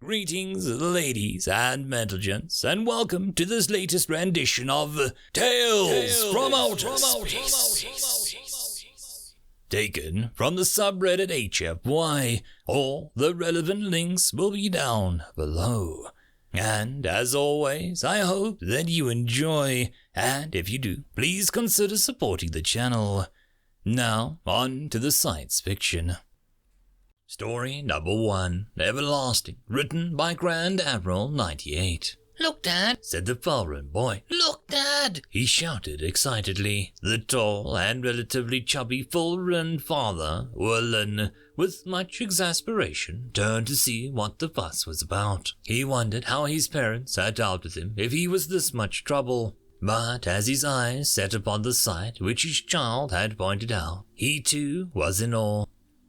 Greetings, ladies and gentlemen, and welcome to this latest rendition of Tales from Outer Space. Taken from the subreddit HFY. All the relevant links will be down below. And as always, I hope that you enjoy, and if you do, please consider supporting the channel. Now, on to the science fiction. Story number 1, Everlasting, written by Admiral98. "Look, Dad," said the foreign boy. "Look, Dad," he shouted excitedly. The tall and relatively chubby foreign father, Orlan, with much exasperation, turned to see what the fuss was about. He wondered how his parents had dealt with him if he was this much trouble. But as his eyes set upon the sight which his child had pointed out, he too was in awe.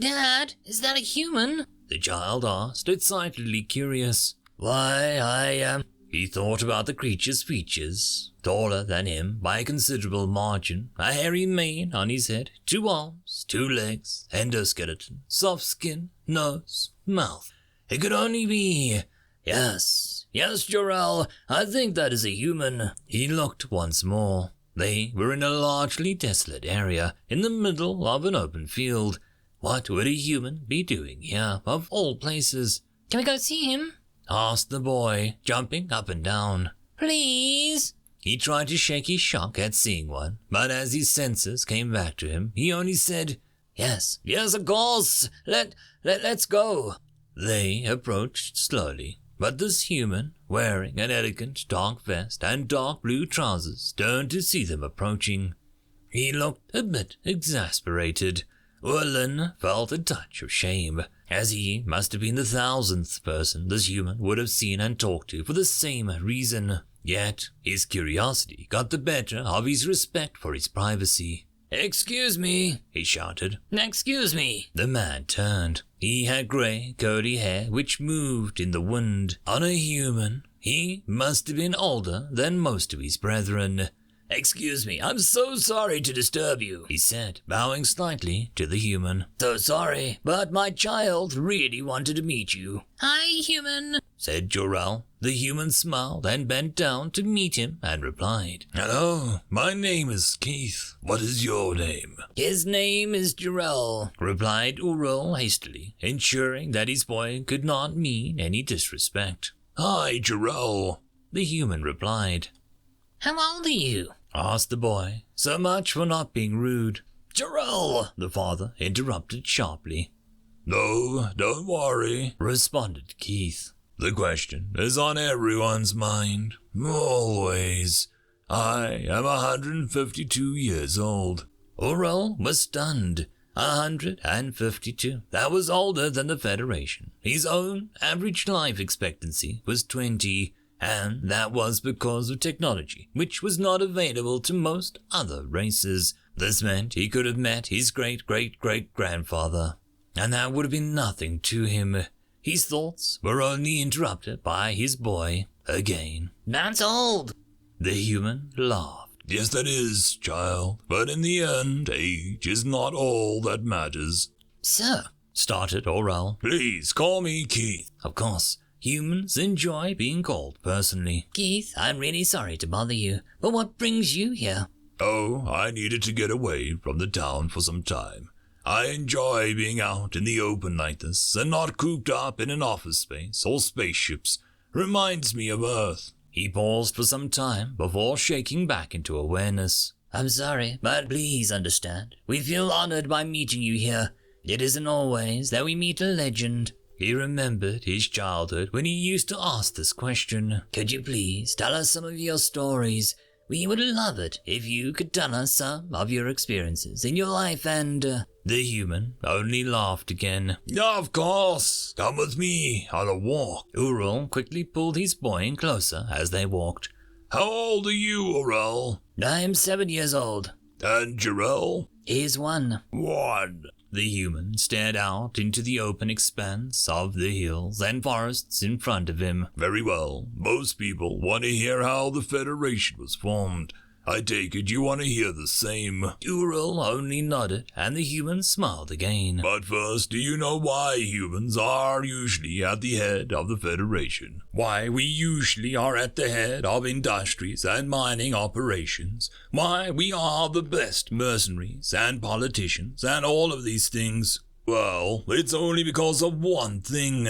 "Dad, is that a human?" the child asked, excitedly curious. Why, he thought about the creature's features. Taller than him by a considerable margin, a hairy mane on his head, 2 arms, 2 legs, endoskeleton, soft skin, nose, mouth. It could only be... Yes, Jorel, I think that is a human. He looked once more. They were in a largely desolate area, in the middle of an open field. What would a human be doing here, of all places? "Can we go see him?" asked the boy, jumping up and down. "Please." He tried to shake his shock at seeing one, but as his senses came back to him, he only said, Yes, of course, let's go." They approached slowly, but this human, wearing an elegant dark vest and dark blue trousers, turned to see them approaching. He looked a bit exasperated. Orlan felt a touch of shame, as he must have been the 1000th person this human would have seen and talked to for the same reason. Yet his curiosity got the better of his respect for his privacy. "Excuse me," he shouted. "Excuse me." The man turned. He had grey, curly hair which moved in the wind. On a human, he must have been older than most of his brethren. "Excuse me, I'm so sorry to disturb you," he said, bowing slightly to the human. "So sorry, but my child really wanted to meet you." "Hi, human," said Jorel. The human smiled and bent down to meet him and replied, "Hello, my name is Keith. What is your name?" "His name is Jorel," replied Urul hastily, ensuring that his boy could not mean any disrespect. "Hi, Jorel," the human replied. "How old are you?" asked the boy. So much for not being rude. "Jorel," the father interrupted sharply. "No, don't worry," responded Keith. "The question is on everyone's mind. Always. I am 152 years old." Urul was stunned. 152. That was older than the Federation. His own average life expectancy was 20. And that was because of technology, which was not available to most other races. This meant he could have met his great-great-great-grandfather, and that would have been nothing to him. His thoughts were only interrupted by his boy again. "That's old." The human laughed. "Yes, that is, child, but in the end, age is not all that matters." "Sir," started Orel. "Please call me Keith." Of course. Humans enjoy being called personally. "Keith, I'm really sorry to bother you, but what brings you here?" "Oh, I needed to get away from the town for some time. I enjoy being out in the open like this and not cooped up in an office space or spaceships. Reminds me of Earth." He paused for some time before shaking back into awareness. "I'm sorry, but please understand. We feel honored by meeting you here. It isn't always that we meet a legend." He remembered his childhood when he used to ask this question. "Could you please tell us some of your stories? We would love it if you could tell us some of your experiences in your life and..." The human only laughed again. "Of course. Come with me on a walk." Urul quickly pulled his boy in closer as they walked. "How old are you, Urul?" "I'm 7 years old." "And Jorel?" "He's 1. 1. The human stared out into the open expanse of the hills and forests in front of him. "Very well. Most people want to hear how the Federation was formed. I take it you want to hear the same. Ural only nodded, and the human smiled again. But first, do you know why humans are usually at the head of the Federation? Why we usually are at the head of industries and mining operations? Why we are the best mercenaries and politicians and all of these things? Well, it's only because of one thing.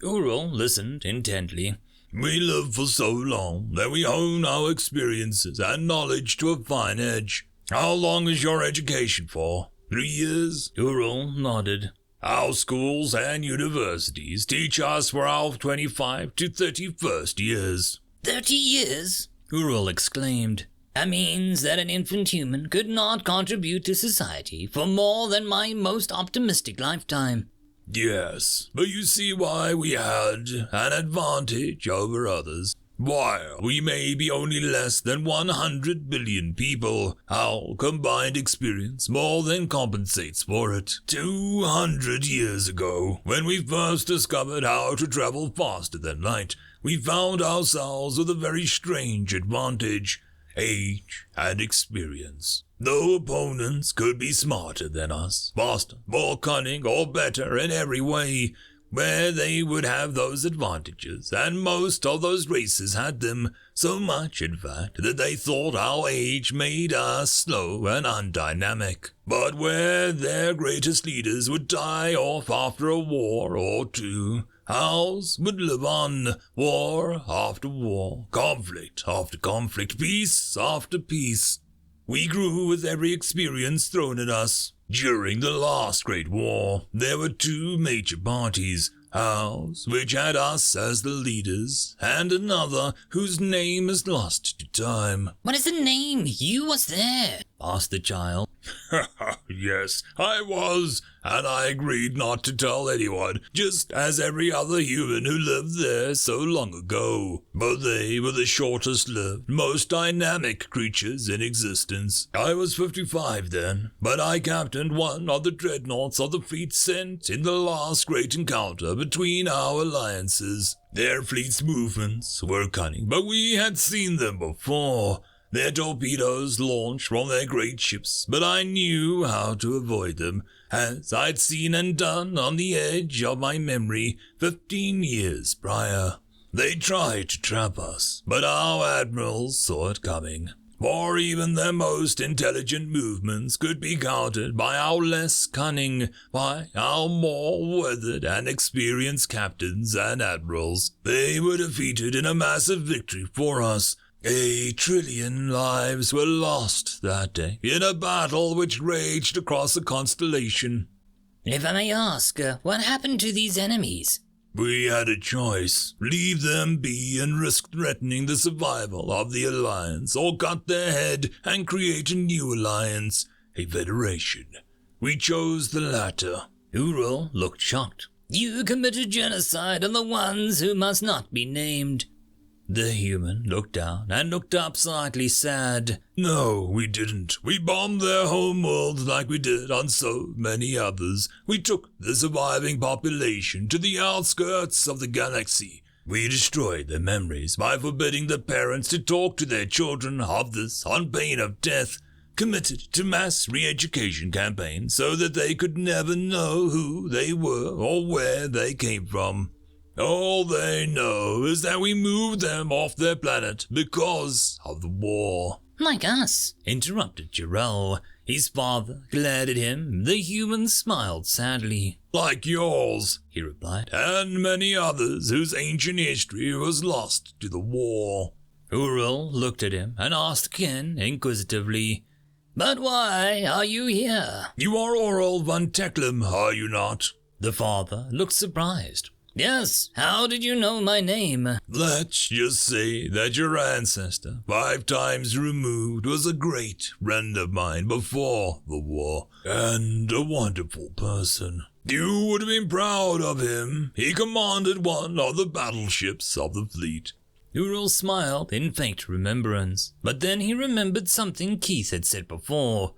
Ural listened intently. We live for so long that we hone our experiences and knowledge to a fine edge. How long is your education for? 3 years? Ural nodded. Our schools and universities teach us for our 25 to 31st years. 30 years? Ural exclaimed. That means that an infant human could not contribute to society for more than my most optimistic lifetime. Yes, but you see why we had an advantage over others. While we may be only less than 100 billion people, our combined experience more than compensates for it. 200 years ago, when we first discovered how to travel faster than light, we found ourselves with a very strange advantage: age and experience. Though opponents could be smarter than us, faster, more cunning, or better in every way, where they would have those advantages, and most of those races had them, so much in fact that they thought our age made us slow and undynamic. But where their greatest leaders would die off after a war or two, ours would live on, war after war, conflict after conflict, peace after peace. We grew with every experience thrown at us. During the last Great War, there were 2 major parties, ours, which had us as the leaders, and another whose name is lost to time. What is the name? You was there, asked the child. Yes, I was, and I agreed not to tell anyone, just as every other human who lived there so long ago. But they were the shortest-lived, most dynamic creatures in existence. I was 55 then, but I captained one of the dreadnoughts of the fleet sent in the last great encounter between our alliances. Their fleet's movements were cunning, but we had seen them before. Their torpedoes launched from their great ships, but I knew how to avoid them, as I'd seen and done on the edge of my memory 15 years prior. They tried to trap us, but our admirals saw it coming. For even their most intelligent movements could be countered by our less cunning, by our more weathered and experienced captains and admirals. They were defeated in a massive victory for us. 1 trillion lives were lost that day in a battle which raged across a constellation. If I may ask, what happened to these enemies? We had a choice: leave them be and risk threatening the survival of the alliance, or cut their head and create a new alliance, a federation. We chose the latter. Ural looked shocked. You committed genocide on the ones who must not be named. The human looked down and looked up slightly sad. No, we didn't. We bombed their homeworld like we did on so many others. We took the surviving population to the outskirts of the galaxy. We destroyed their memories by forbidding the parents to talk to their children of this on pain of death. Committed to mass re-education campaigns so that they could never know who they were or where they came from. All they know is that we moved them off their planet because of the war. Like us, interrupted Jarrell. His father glared at him. The human smiled sadly. Like yours, he replied, and many others whose ancient history was lost to the war. Ural looked at him and asked again inquisitively, But why are you here? You are Oral von Tecklum, are you not? The father looked surprised. Yes, how did you know my name? Let's just say that your ancestor, 5 times removed, was a great friend of mine before the war, and a wonderful person. You would have been proud of him. He commanded one of the battleships of the fleet. Ural smiled in faint remembrance, but then he remembered something Keith had said before.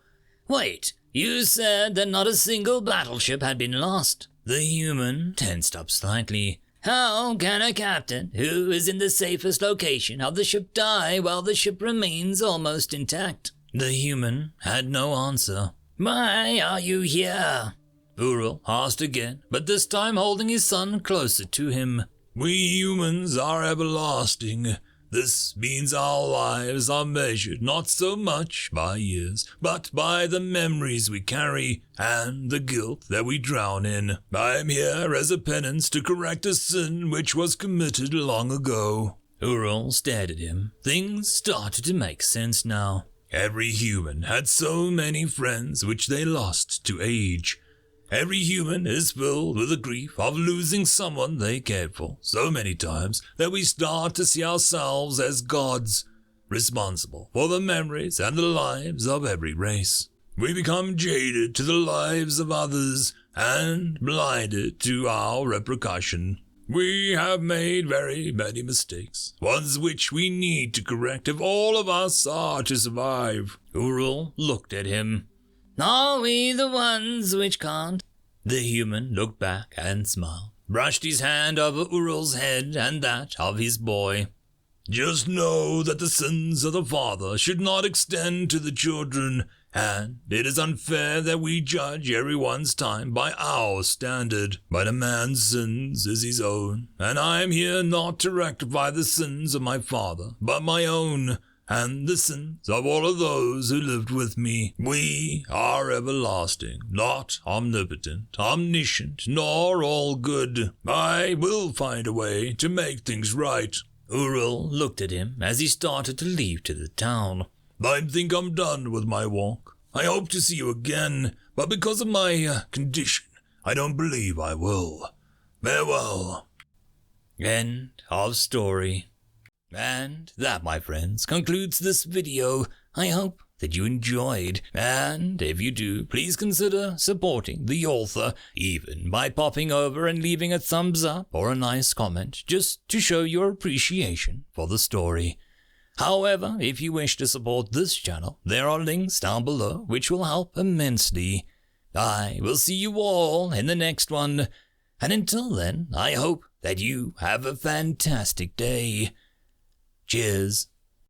Wait, you said that not a single battleship had been lost. The human tensed up slightly. How can a captain who is in the safest location of the ship die while the ship remains almost intact? The human had no answer. Why are you here? Ural asked again, but this time holding his son closer to him. We humans are everlasting. This means our lives are measured not so much by years, but by the memories we carry and the guilt that we drown in. I am here as a penance to correct a sin which was committed long ago. Ural stared at him. Things started to make sense now. Every human had so many friends which they lost to age. Every human is filled with the grief of losing someone they cared for so many times that we start to see ourselves as gods, responsible for the memories and the lives of every race. We become jaded to the lives of others and blinded to our repercussion. We have made very many mistakes, ones which we need to correct if all of us are to survive. Ural looked at him. Are we the ones which can't? The human looked back and smiled, brushed his hand over Ural's head and that of his boy. Just know that the sins of the father should not extend to the children, and it is unfair that we judge everyone's time by our standard. But a man's sins is his own, and I am here not to rectify the sins of my father, but my own, and the sins of all of those who lived with me. We are everlasting, not omnipotent, omniscient, nor all good. I will find a way to make things right. Ural looked at him as he started to leave to the town. I think I'm done with my walk. I hope to see you again, but because of my condition, I don't believe I will. Farewell. End of story. And that, my friends, concludes this video. I hope that you enjoyed, and if you do, please consider supporting the author, even by popping over and leaving a thumbs up or a nice comment, just to show your appreciation for the story. However, if you wish to support this channel, there are links down below which will help immensely. I will see you all in the next one, and until then, I hope that you have a fantastic day. Cheers.